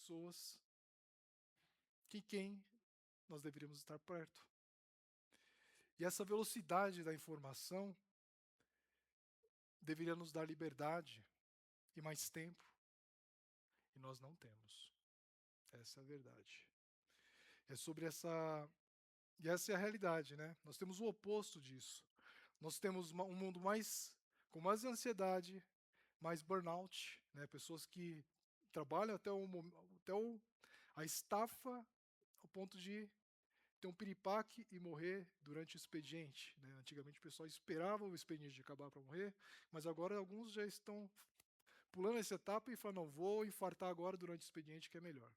pessoas que quem nós deveríamos estar perto. E essa velocidade da informação deveria nos dar liberdade e mais tempo, e nós não temos. Essa é a verdade. É sobre essa. E essa é a realidade, né? Nós temos o oposto disso. Nós temos um mundo com mais ansiedade, mais burnout, né? Pessoas que trabalham até a estafa ao ponto de ter um piripaque e morrer durante o expediente, né? Antigamente o pessoal esperava o expediente acabar para morrer, mas agora alguns já estão pulando essa etapa e falam, não, vou infartar agora durante o expediente que é melhor.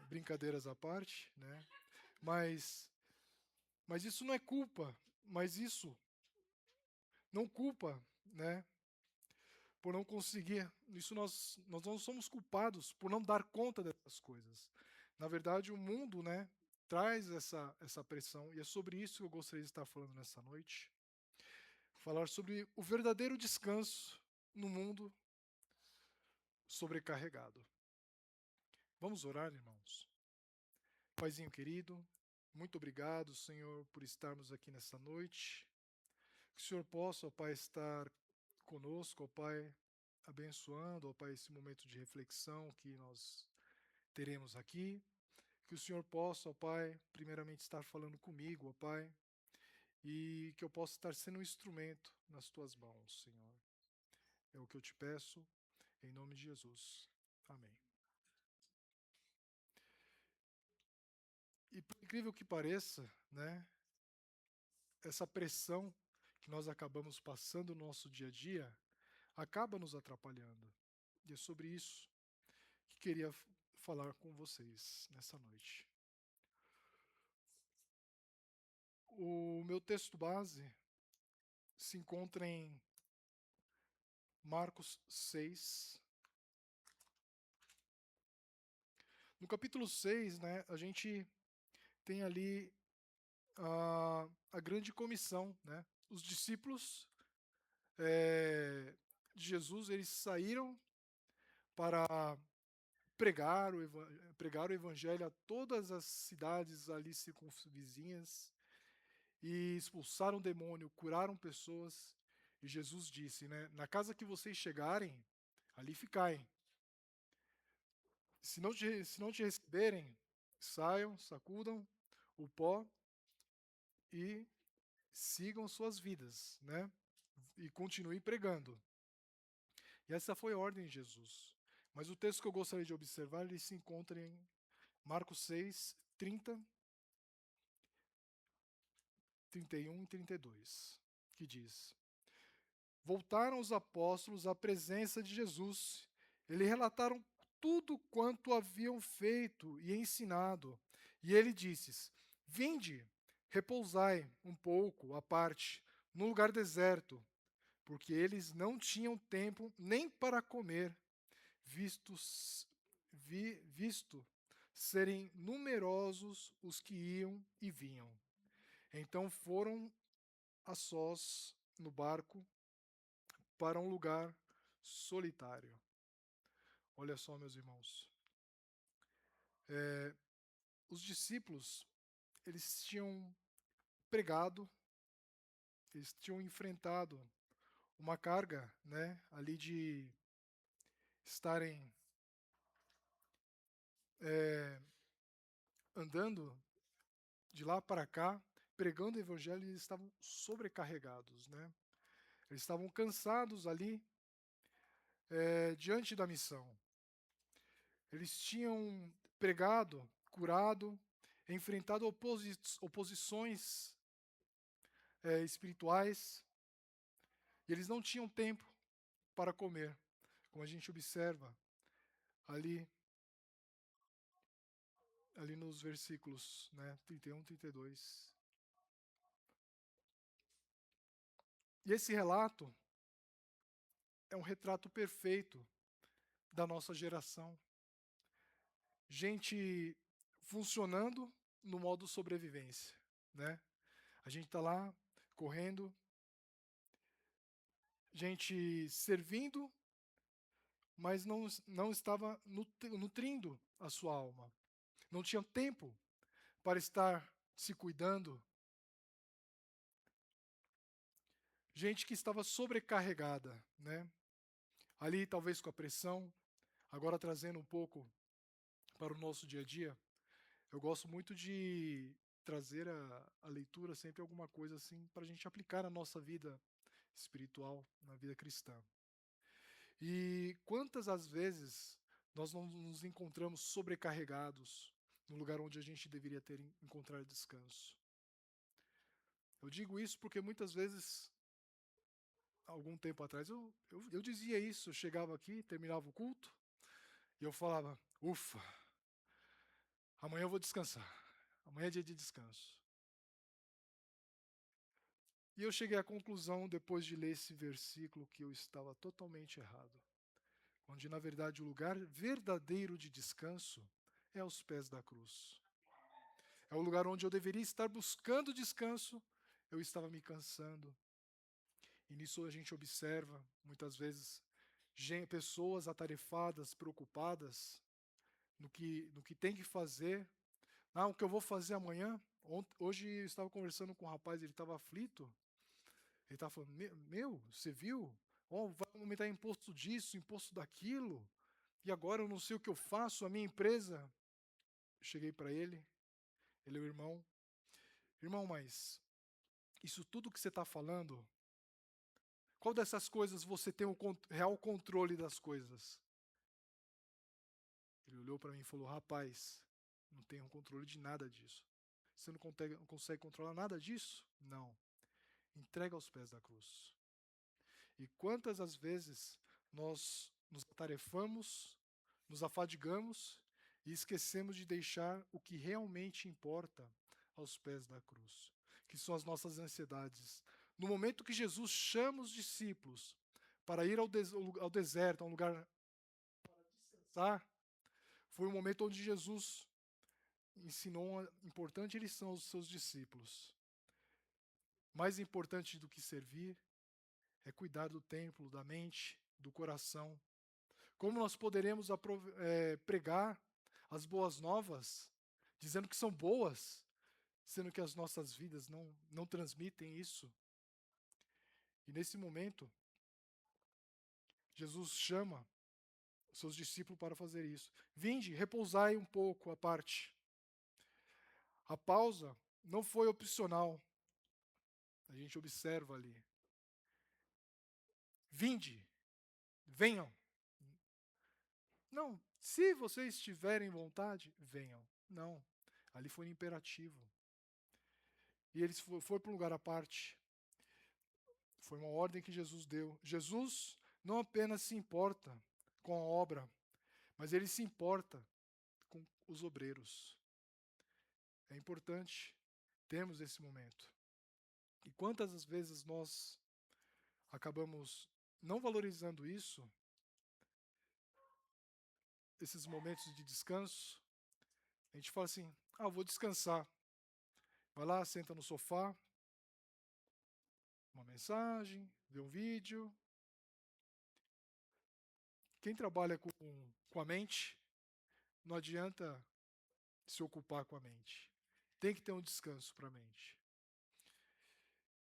Brincadeiras à parte, né? Mas, mas isso não é culpa, mas isso não culpa, né? Por não conseguir, isso nós não somos culpados por não dar conta dessas coisas. Na verdade, o mundo, né, traz essa pressão, e é sobre isso que eu gostaria de estar falando nessa noite. Falar sobre o verdadeiro descanso no mundo sobrecarregado. Vamos orar, irmãos? Paizinho querido, muito obrigado, Senhor, por estarmos aqui nessa noite. Que o Senhor possa, ó Pai, estar conosco, ó Pai, abençoando, ó Pai, esse momento de reflexão que nós teremos aqui. Que o Senhor possa, ó Pai, primeiramente estar falando comigo, ó Pai, e que eu possa estar sendo um instrumento nas Tuas mãos, Senhor. É o que eu te peço, em nome de Jesus. Amém. E por incrível que pareça, né, essa pressão que nós acabamos passando no nosso dia a dia acaba nos atrapalhando. E é sobre isso que queria falar com vocês nessa noite. O meu texto base se encontra em Marcos 6. No capítulo 6, né, a gente tem ali a grande comissão, né? Os discípulos de Jesus, eles saíram para pregar o evangelho a todas as cidades ali circunvizinhas e expulsaram o demônio, curaram pessoas. E Jesus disse, né, na casa que vocês chegarem, ali ficai. Se não te receberem, saiam, sacudam o pó e sigam suas vidas, né? E continuem pregando. E essa foi a ordem de Jesus. Mas o texto que eu gostaria de observar, ele se encontra em Marcos 6, 30, 31 e 32, que diz: Voltaram os apóstolos à presença de Jesus. Eles relataram tudo quanto haviam feito e ensinado. E ele disse: Vinde, repousai um pouco à parte, num lugar deserto, porque eles não tinham tempo nem para comer, visto serem numerosos os que iam e vinham. Então foram a sós no barco para um lugar solitário. Olha só, meus irmãos. Os discípulos, eles tinham pregado, eles tinham enfrentado uma carga, né, ali de estarem andando de lá para cá, pregando o evangelho, e eles estavam sobrecarregados, né? Eles estavam cansados ali diante da missão. Eles tinham pregado, curado, enfrentado oposições espirituais, e eles não tinham tempo para comer, como a gente observa ali, ali nos versículos, né, 31 e 32. E esse relato é um retrato perfeito da nossa geração. Gente funcionando no modo sobrevivência, né? A gente está lá correndo, gente servindo mas não estava nutrindo a sua alma. Não tinha tempo para estar se cuidando. Gente que estava sobrecarregada, né? Ali talvez com a pressão, agora trazendo um pouco para o nosso dia a dia. Eu gosto muito de trazer a leitura sempre alguma coisa assim para a gente aplicar na nossa vida espiritual, na vida cristã. E quantas as vezes nós não nos encontramos sobrecarregados no lugar onde a gente deveria ter encontrar descanso? Eu digo isso porque muitas vezes, algum tempo atrás, eu dizia isso. Eu chegava aqui, terminava o culto, e eu falava: ufa, amanhã eu vou descansar. Amanhã é dia de descanso. E eu cheguei à conclusão, depois de ler esse versículo, que eu estava totalmente errado. Onde, na verdade, o lugar verdadeiro de descanso é aos pés da cruz. É o lugar onde eu deveria estar buscando descanso, eu estava me cansando. E nisso a gente observa, muitas vezes, pessoas atarefadas, preocupadas no que tem que fazer. Ah, o que eu vou fazer amanhã? Hoje eu estava conversando com um rapaz, ele estava aflito. Ele estava falando: Meu, você viu? Oh, vai aumentar imposto disso, imposto daquilo. E agora eu não sei o que eu faço, a minha empresa. Eu cheguei para ele é o irmão. Irmão, mas isso tudo que você está falando, qual dessas coisas você tem o real controle das coisas? Ele olhou para mim e falou: Rapaz, não tenho controle de nada disso. Você não consegue controlar nada disso? Não. Entrega aos pés da cruz. E quantas as vezes nós nos atarefamos, nos afadigamos e esquecemos de deixar o que realmente importa aos pés da cruz, que são as nossas ansiedades. No momento que Jesus chama os discípulos para ir ao deserto, a um lugar para descansar, foi o momento onde Jesus ensinou uma importante lição aos seus discípulos. Mais importante do que servir é cuidar do templo, da mente, do coração. Como nós poderemos pregar as boas novas, dizendo que são boas, sendo que as nossas vidas não transmitem isso? E nesse momento, Jesus chama os seus discípulos para fazer isso. Vinde, repousai um pouco à parte. A pausa não foi opcional. A gente observa ali. Vinde, venham. Não, se vocês tiverem vontade, venham. Não, ali foi um imperativo. E eles foi para um lugar à parte. Foi uma ordem que Jesus deu. Jesus não apenas se importa com a obra, mas ele se importa com os obreiros. É importante termos esse momento. E quantas as vezes nós acabamos não valorizando isso, esses momentos de descanso? A gente fala assim: ah, eu vou descansar. Vai lá, senta no sofá, uma mensagem, vê um vídeo. Quem trabalha com a mente, não adianta se ocupar com a mente. Tem que ter um descanso para a mente.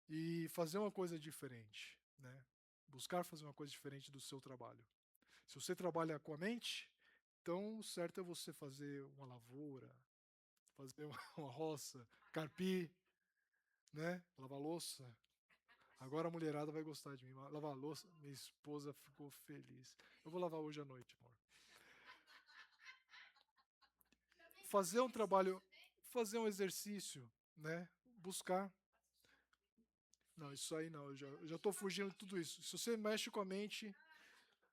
E fazer uma coisa diferente, né? Buscar fazer uma coisa diferente do seu trabalho. Se você trabalha com a mente, então o certo é você fazer uma lavoura, fazer uma roça, carpir, né? Lavar louça. Agora a mulherada vai gostar de mim. Lavar louça, minha esposa ficou feliz. Eu vou lavar hoje à noite, amor. Fazer um trabalho, fazer um exercício, né? Buscar. Não, isso aí não, eu já estou fugindo de tudo isso. Se você mexe com a mente,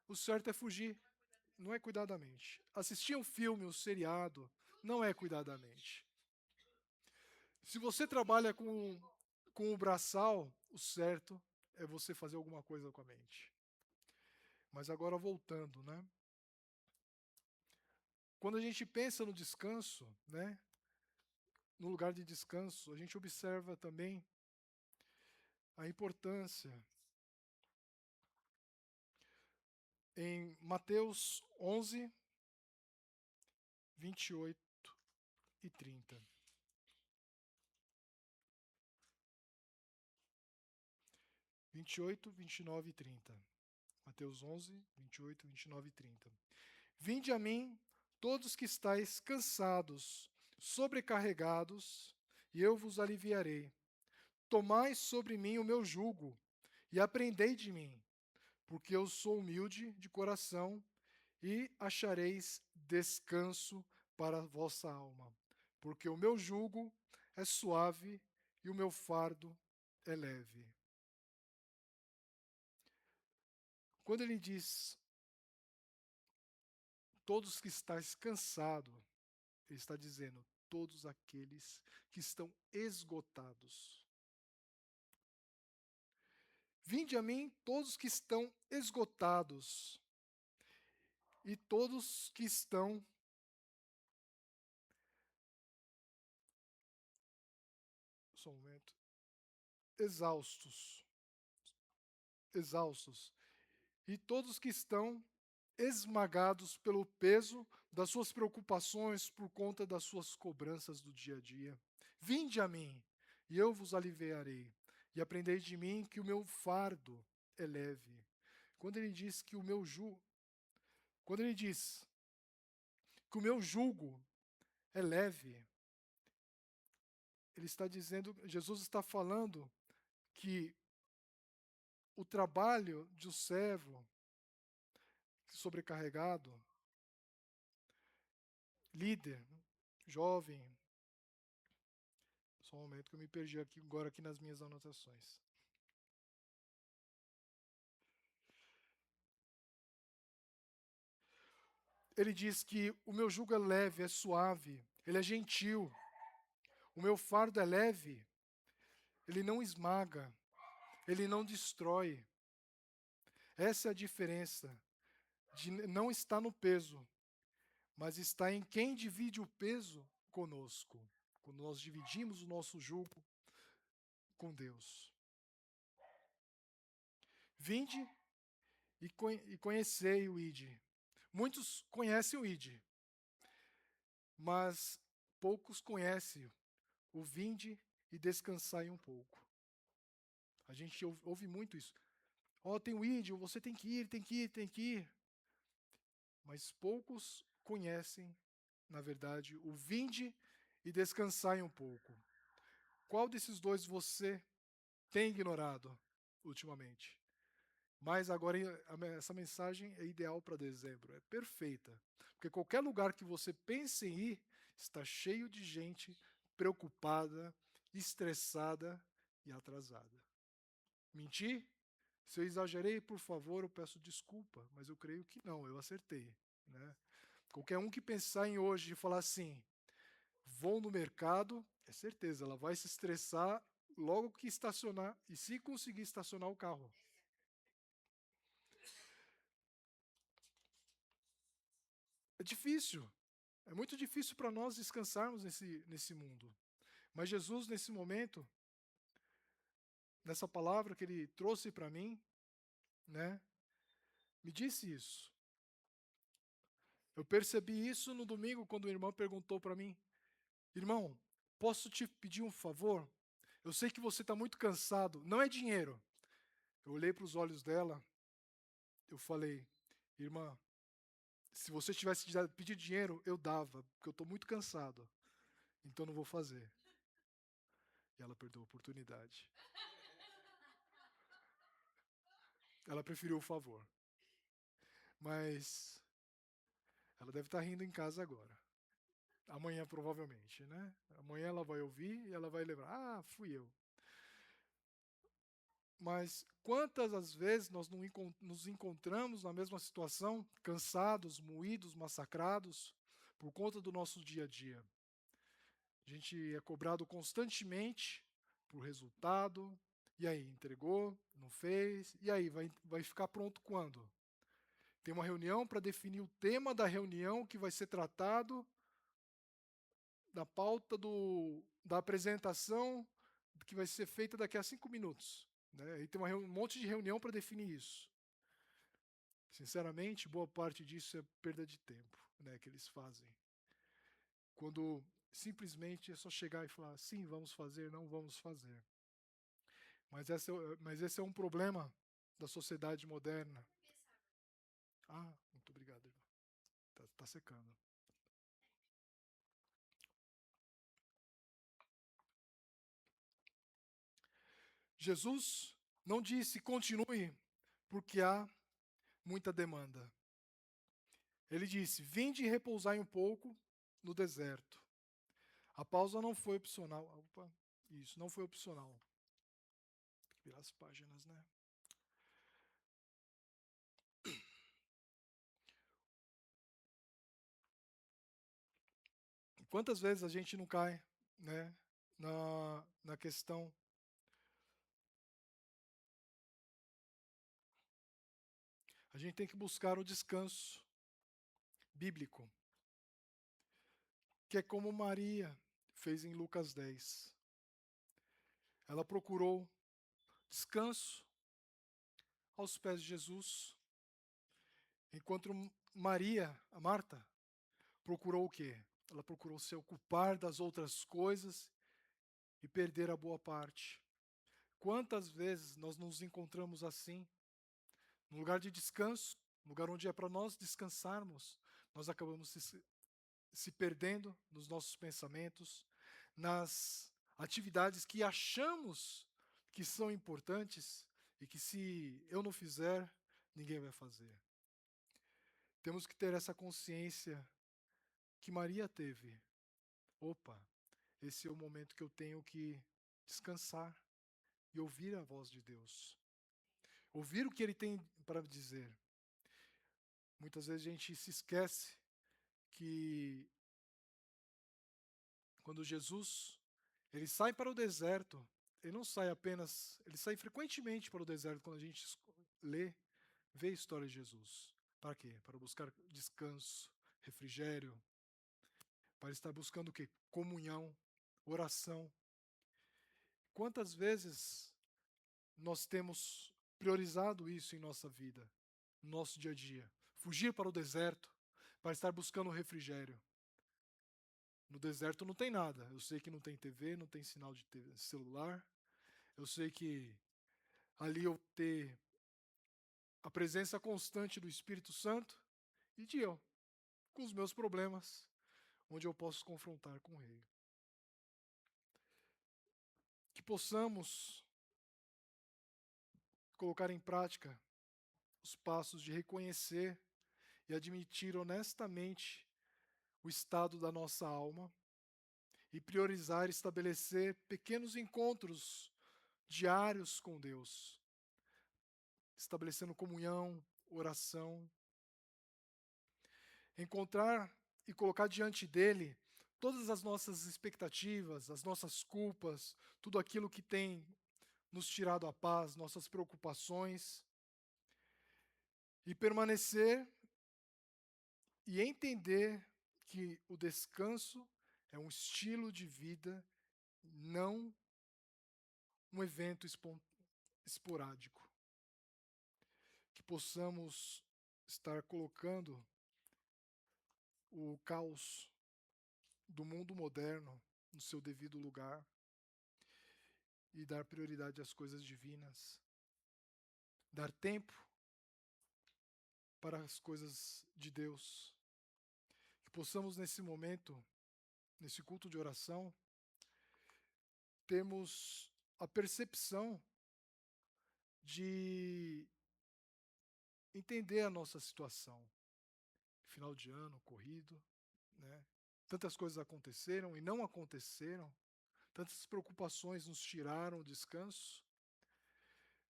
o certo é fugir, não é cuidar da mente. Assistir um filme, um seriado, não é cuidar da mente. Se você trabalha com o braçal, o certo é você fazer alguma coisa com a mente. Mas agora voltando, né? Quando a gente pensa no descanso, né? No lugar de descanso, a gente observa também a importância em Mateus 11, 28 e 30. 28, 29 e 30. Mateus 11, 28, 29 e 30. Vinde a mim, todos que estáis cansados, sobrecarregados, e eu vos aliviarei. Tomai sobre mim o meu jugo, e aprendei de mim, porque eu sou humilde de coração, e achareis descanso para a vossa alma. Porque o meu jugo é suave e o meu fardo é leve. Quando ele diz todos que estáis cansados, ele está dizendo todos aqueles que estão esgotados. Vinde a mim todos que estão esgotados e todos que estão só um momento, exaustos, exaustos, e todos que estão esmagados pelo peso das suas preocupações por conta das suas cobranças do dia a dia. Vinde a mim, e eu vos aliviarei, e aprendei de mim que o meu fardo é leve. Quando ele diz que o meu jugo, quando ele diz que o meu jugo é leve, ele está dizendo, Jesus está falando que o trabalho de um servo sobrecarregado, líder, jovem, só um momento que eu me perdi aqui agora aqui nas minhas anotações. Ele diz que o meu jugo é leve, é suave, ele é gentil. O meu fardo é leve, ele não esmaga, ele não destrói. Essa é a diferença de não estar no peso, mas está em quem divide o peso conosco. Quando nós dividimos o nosso jugo com Deus. Vinde e conhecei o ID. Muitos conhecem o ID, mas poucos conhecem o vinde e descansai um pouco. A gente ouve muito isso. Ó, tem o ID, você tem que ir, tem que ir, tem que ir. Mas poucos conhecem, na verdade, o vinde e descansai um pouco. Qual desses dois você tem ignorado ultimamente? Mas agora essa mensagem é ideal para dezembro, é perfeita. Porque qualquer lugar que você pense em ir, está cheio de gente preocupada, estressada e atrasada. Menti? Se eu exagerei, por favor, eu peço desculpa, mas eu creio que não, eu acertei. Né? Qualquer um que pensar em hoje e falar assim, vou no mercado, é certeza, ela vai se estressar logo que estacionar, e se conseguir estacionar o carro. É difícil. É muito difícil para nós descansarmos nesse mundo. Mas Jesus, nesse momento, nessa palavra que ele trouxe para mim, né, me disse isso. Eu percebi isso no domingo, quando o irmão perguntou para mim: Irmão, posso te pedir um favor? Eu sei que você está muito cansado, não é dinheiro. Eu olhei para os olhos dela, eu falei: Irmã, se você tivesse pedido dinheiro, eu dava, porque eu estou muito cansado, então não vou fazer. E ela perdeu a oportunidade. Ela preferiu o favor. Mas ela deve estar rindo em casa agora. Amanhã, provavelmente, né? Amanhã ela vai ouvir e ela vai lembrar: ah, fui eu. Mas quantas as vezes nós não nos encontramos na mesma situação, cansados, moídos, massacrados, por conta do nosso dia a dia? A gente é cobrado constantemente por resultado, e aí, entregou, não fez, e aí, vai ficar pronto quando? Tem uma reunião para definir o tema da reunião que vai ser tratado, da pauta da apresentação que vai ser feita daqui a 5 minutos. Né? E tem um monte de reunião para definir isso. Sinceramente, boa parte disso é perda de tempo, né, que eles fazem. Quando simplesmente é só chegar e falar, sim, vamos fazer, não vamos fazer. Mas esse é um problema da sociedade moderna. Ah, muito obrigado, irmão. Tá secando. Jesus não disse continue porque há muita demanda. Ele disse: vinde e repousai um pouco no deserto. A pausa não foi opcional. Opa, isso, não foi opcional. Tem que virar as páginas, né? Quantas vezes a gente não cai, né, na questão. A gente tem que buscar o descanso bíblico, que é como Maria fez em Lucas 10. Ela procurou descanso aos pés de Jesus, enquanto Maria, a Marta, procurou o quê? Ela procurou se ocupar das outras coisas e perder a boa parte. Quantas vezes nós nos encontramos assim, no lugar de descanso, no lugar onde é para nós descansarmos, nós acabamos se perdendo nos nossos pensamentos, nas atividades que achamos que são importantes e que se eu não fizer, ninguém vai fazer. Temos que ter essa consciência que Maria teve. Opa, esse é o momento que eu tenho que descansar e ouvir a voz de Deus. Ouvir o que Ele tem para dizer. Muitas vezes a gente se esquece que quando Jesus ele sai para o deserto, ele não sai apenas, ele sai frequentemente para o deserto quando a gente vê a história de Jesus. Para quê? Para buscar descanso, refrigério, para estar buscando o quê? Comunhão, oração. Quantas vezes nós temos priorizado isso em nossa vida, no nosso dia a dia? Fugir para o deserto para estar buscando refrigério. No deserto não tem nada. Eu sei que não tem TV, não tem sinal de celular. Eu sei que ali eu ter a presença constante do Espírito Santo e de eu, com os meus problemas, onde eu posso confrontar com Ele. Que possamos colocar em prática os passos de reconhecer e admitir honestamente o estado da nossa alma e priorizar e estabelecer pequenos encontros diários com Deus, estabelecendo comunhão, oração, encontrar e colocar diante dele todas as nossas expectativas, as nossas culpas, tudo aquilo que tem nos tirado a paz, nossas preocupações, e permanecer e entender que o descanso é um estilo de vida, não um evento esporádico. Que possamos estar colocando o caos do mundo moderno no seu devido lugar e dar prioridade às coisas divinas. Dar tempo para as coisas de Deus. Que possamos nesse momento, nesse culto de oração, termos a percepção de entender a nossa situação. Final de ano, corrido, né? Tantas coisas aconteceram e não aconteceram, tantas preocupações nos tiraram o descanso,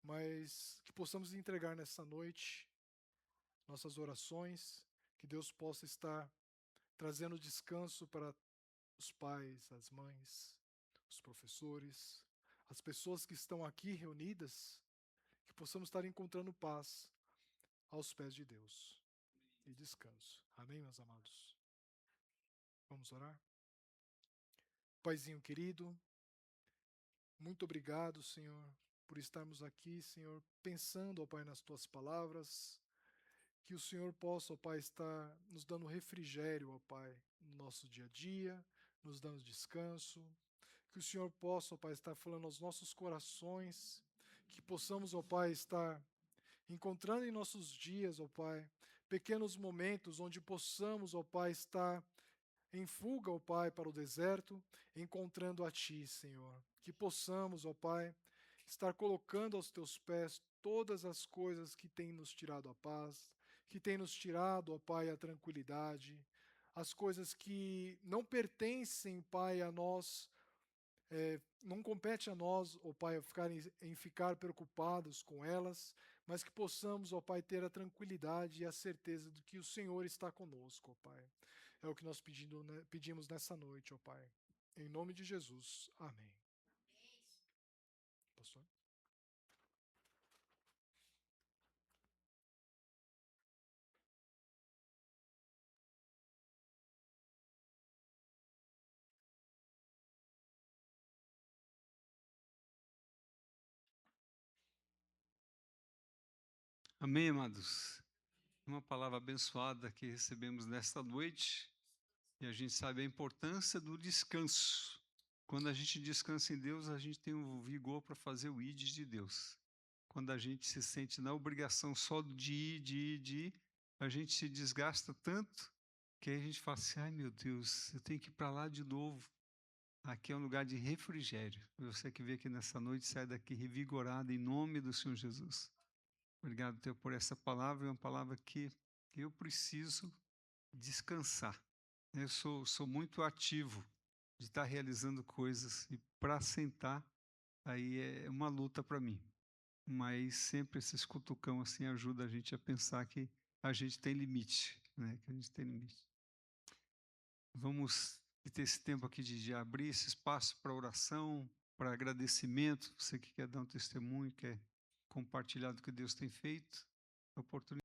mas que possamos entregar nessa noite nossas orações, que Deus possa estar trazendo descanso para os pais, as mães, os professores, as pessoas que estão aqui reunidas, que possamos estar encontrando paz aos pés de Deus e descanso. Amém, meus amados? Vamos orar? Paizinho querido, muito obrigado, Senhor, por estarmos aqui, Senhor, pensando, ó Pai, nas Tuas palavras que o Senhor possa, ó Pai, estar nos dando refrigério, ó Pai, no nosso dia a dia, nos dando descanso, que o Senhor possa, ó Pai, estar falando aos nossos corações, que possamos, ó Pai, estar encontrando em nossos dias, ó Pai, pequenos momentos onde possamos, ó Pai, estar em fuga, ó Pai, para o deserto, encontrando a Ti, Senhor. Que possamos, ó Pai, estar colocando aos Teus pés todas as coisas que têm nos tirado a paz, que têm nos tirado, ó Pai, a tranquilidade, as coisas que não pertencem, Pai, a nós, não compete a nós, ó Pai, em ficar preocupados com elas, mas que possamos, ó Pai, ter a tranquilidade e a certeza de que o Senhor está conosco, ó Pai. É o que nós pedimos nessa noite, ó Pai. Em nome de Jesus. Amém. Pastor? Amém, amados? Uma palavra abençoada que recebemos nesta noite, e a gente sabe a importância do descanso. Quando a gente descansa em Deus, a gente tem o vigor para fazer o ID de Deus. Quando a gente se sente na obrigação só de ir, a gente se desgasta tanto que aí a gente fala assim, ai meu Deus, eu tenho que ir para lá de novo. Aqui é um lugar de refrigério. Você que veio aqui nessa noite, sai daqui revigorado em nome do Senhor Jesus. Obrigado, Teu, por essa palavra. É uma palavra que eu preciso descansar. Eu sou muito ativo de estar realizando coisas e para sentar, aí é uma luta para mim. Mas sempre esses cutucão assim ajuda a gente a pensar que a gente tem limite, né? Que a gente tem limite. Vamos ter esse tempo aqui de abrir esse espaço para oração, para agradecimento. Você que quer dar um testemunho, quer compartilhar do que Deus tem feito, oportunidade.